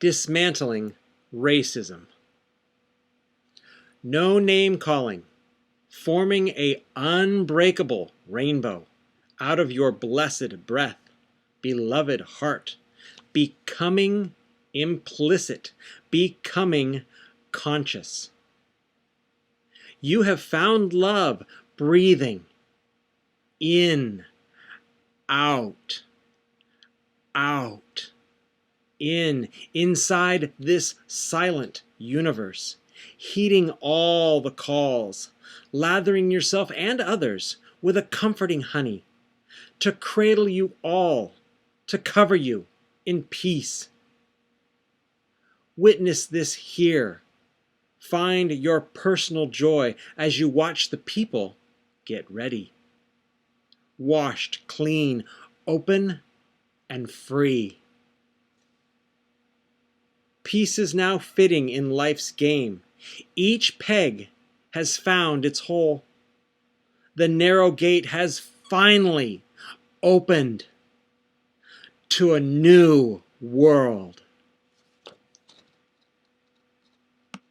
Dismantling Racism. No name calling, forming a unbreakable rainbow out of your blessed breath, beloved heart, becoming implicit, becoming conscious. You have found love breathing in, out, out, inside this silent universe, heeding all the calls, lathering yourself and others with a comforting honey, to cradle you all, to cover you in peace. Witness this here. Find your personal joy as you watch the people get ready. Washed, clean, open, and free. Peace is now fitting in life's game. Each peg has found its hole. The narrow gate has finally opened to a new world.